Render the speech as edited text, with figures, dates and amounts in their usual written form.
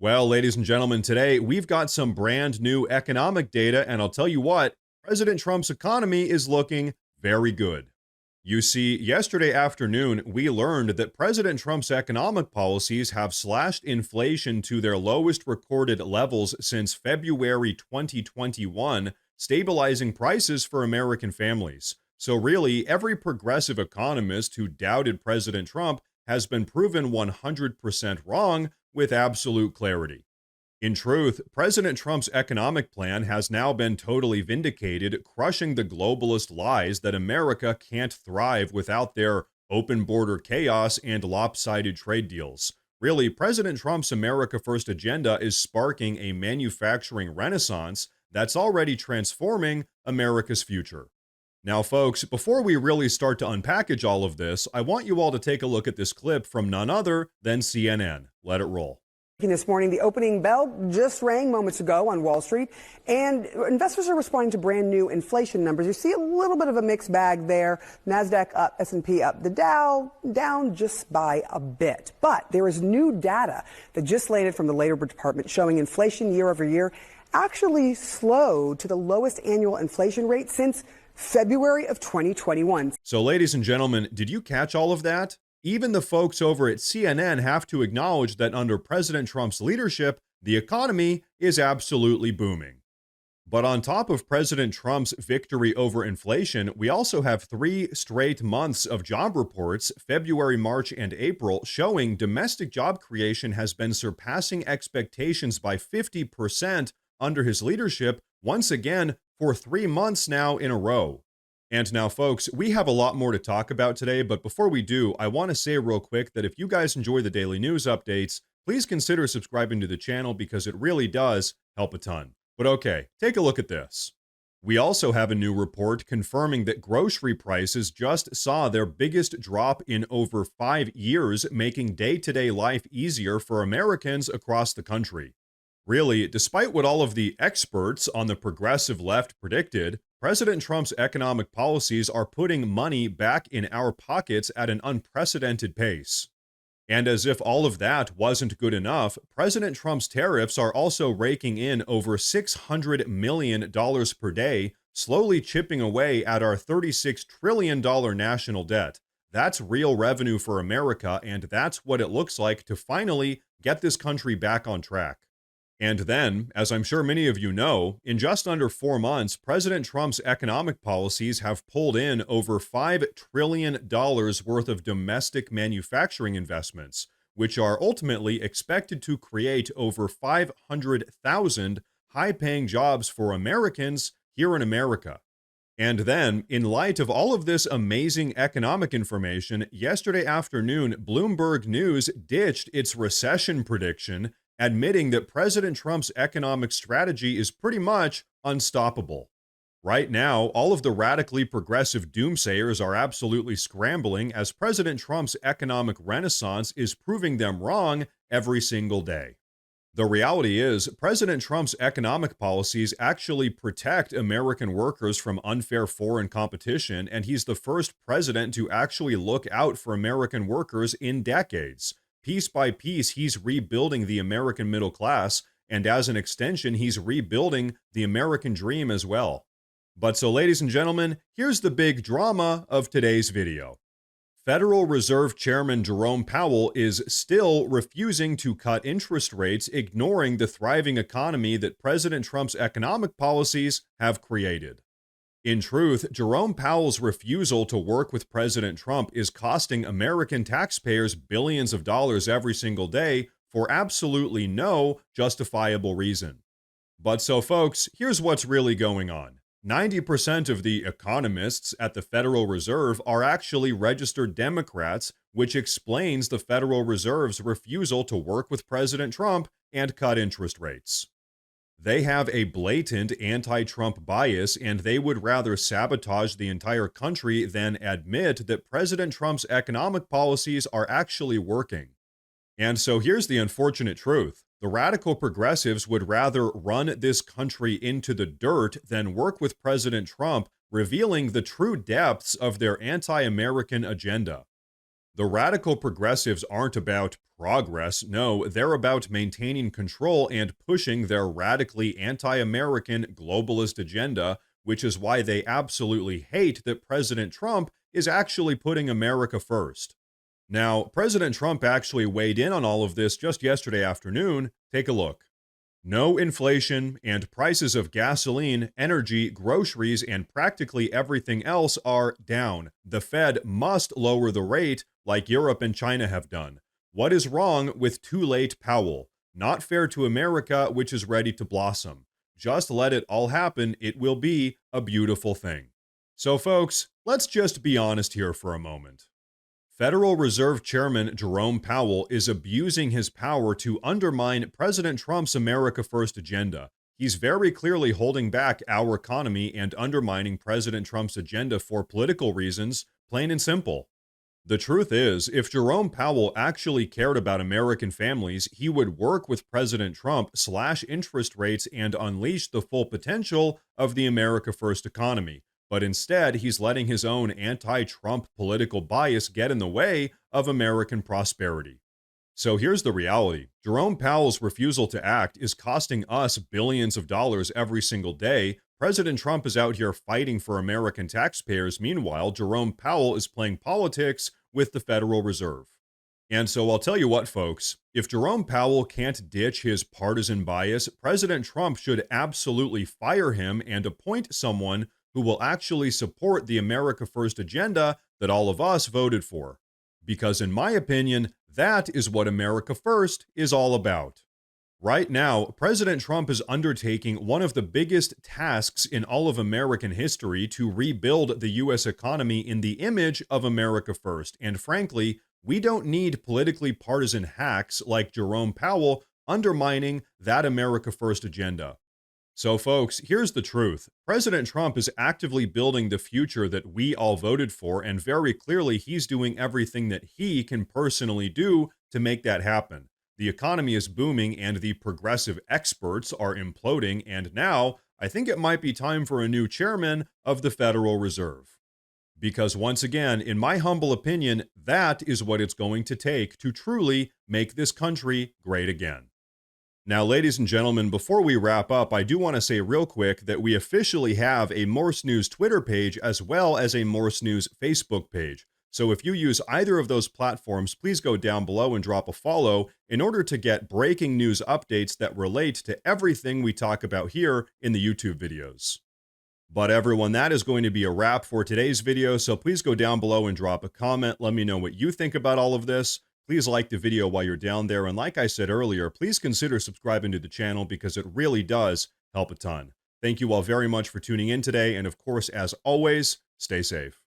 Well, ladies and gentlemen, today we've got some brand new economic data, and I'll tell you what, President Trump's economy is looking very good. You see, yesterday afternoon, we learned that President Trump's economic policies have slashed inflation to their lowest recorded levels since February 2021, stabilizing prices for American families. So, really, every progressive economist who doubted President Trump has been proven 100% wrong with absolute clarity. In truth, President Trump's economic plan has now been totally vindicated, crushing the globalist lies that America can't thrive without their open border chaos and lopsided trade deals. Really, President Trump's America First agenda is sparking a manufacturing renaissance that's already transforming America's future. Now, folks, before we really start to unpackage all of this, I want you all to take a look at this clip from none other than CNN. Let it roll. This morning, the opening bell just rang moments ago on Wall Street, and investors are responding to brand new inflation numbers. You see a little bit of a mixed bag there. NASDAQ up, S&P up, the Dow down just by a bit. But there is new data that just landed from the Labor Department showing inflation year over year actually slowed to the lowest annual inflation rate since February of 2021. So, ladies and gentlemen, did you catch all of that? Even the folks over at CNN have to acknowledge that under President Trump's leadership, the economy is absolutely booming. But on top of President Trump's victory over inflation, we also have 3 straight months of job reports, February, March, and April, showing domestic job creation has been surpassing expectations by 50% under his leadership, once again, for 3 months now in a row. And now, folks, we have a lot more to talk about today, but before we do, I want to say real quick that if you guys enjoy the daily news updates, please consider subscribing to the channel because it really does help a ton. But okay, take a look at this. We also have a new report confirming that grocery prices just saw their biggest drop in over 5 years, making day-to-day life easier for Americans across the country. Really, despite what all of the experts on the progressive left predicted, President Trump's economic policies are putting money back in our pockets at an unprecedented pace. And as if all of that wasn't good enough, President Trump's tariffs are also raking in over $600 million per day, slowly chipping away at our $36 trillion national debt. That's real revenue for America, and that's what it looks like to finally get this country back on track. And then, as I'm sure many of you know, in just under 4 months, President Trump's economic policies have pulled in over $5 trillion worth of domestic manufacturing investments, which are ultimately expected to create over 500,000 high-paying jobs for Americans here in America. And then, in light of all of this amazing economic information, yesterday afternoon, Bloomberg News ditched its recession prediction, admitting that President Trump's economic strategy is pretty much unstoppable. Right now, all of the radically progressive doomsayers are absolutely scrambling as President Trump's economic renaissance is proving them wrong every single day. The reality is, President Trump's economic policies actually protect American workers from unfair foreign competition, and he's the first president to actually look out for American workers in decades. Piece by piece, he's rebuilding the American middle class, and as an extension, he's rebuilding the American dream as well. But so, ladies and gentlemen, here's the big drama of today's video. Federal Reserve Chairman Jerome Powell is still refusing to cut interest rates, ignoring the thriving economy that President Trump's economic policies have created. In truth, Jerome Powell's refusal to work with President Trump is costing American taxpayers billions of dollars every single day for absolutely no justifiable reason. But so, folks, here's what's really going on. 90% of the economists at the Federal Reserve are actually registered Democrats, which explains the Federal Reserve's refusal to work with President Trump and cut interest rates. They have a blatant anti-Trump bias, and they would rather sabotage the entire country than admit that President Trump's economic policies are actually working. And so here's the unfortunate truth. The radical progressives would rather run this country into the dirt than work with President Trump, revealing the true depths of their anti-American agenda. The radical progressives aren't about progress. No, they're about maintaining control and pushing their radically anti American globalist agenda, which is why they absolutely hate that President Trump is actually putting America first. Now, President Trump actually weighed in on all of this just yesterday afternoon. Take a look. No inflation, and prices of gasoline, energy, groceries, and practically everything else are down. The Fed must lower the rate like Europe and China have done. What is wrong with too late Powell? Not fair to America, which is ready to blossom. Just let it all happen. It will be a beautiful thing. So, folks, let's just be honest here for a moment. Federal Reserve Chairman Jerome Powell is abusing his power to undermine President Trump's America First agenda. He's very clearly holding back our economy and undermining President Trump's agenda for political reasons, plain and simple. The truth is, if Jerome Powell actually cared about American families, he would work with President Trump, slash interest rates, and unleash the full potential of the America First economy. But instead, he's letting his own anti-Trump political bias get in the way of American prosperity. So here's the reality. Jerome Powell's refusal to act is costing us billions of dollars every single day. President Trump is out here fighting for American taxpayers. Meanwhile, Jerome Powell is playing politics with the Federal Reserve. And so I'll tell you what, folks, if Jerome Powell can't ditch his partisan bias, President Trump should absolutely fire him and appoint someone who will actually support the America First agenda that all of us voted for. Because in my opinion, that is what America First is all about. Right now, President Trump is undertaking one of the biggest tasks in all of American history to rebuild the U.S. economy in the image of America First. And frankly, we don't need politically partisan hacks like Jerome Powell undermining that America First agenda. So, folks, here's the truth. President Trump is actively building the future that we all voted for, and very clearly, he's doing everything that he can personally do to make that happen. The economy is booming, and the progressive experts are imploding, and now I think it might be time for a new chairman of the Federal Reserve. Because once again, in my humble opinion, that is what it's going to take to truly make this country great again. Now, ladies and gentlemen, before we wrap up, I do want to say real quick that we officially have a Morse News Twitter page as well as a Morse News Facebook page. So if you use either of those platforms, please go down below and drop a follow in order to get breaking news updates that relate to everything we talk about here in the YouTube videos. But everyone, that is going to be a wrap for today's video, so please go down below and drop a comment. Let me know what you think about all of this. Please like the video while you're down there, and like I said earlier, please consider subscribing to the channel because it really does help a ton. Thank you all very much for tuning in today, and of course, as always, stay safe.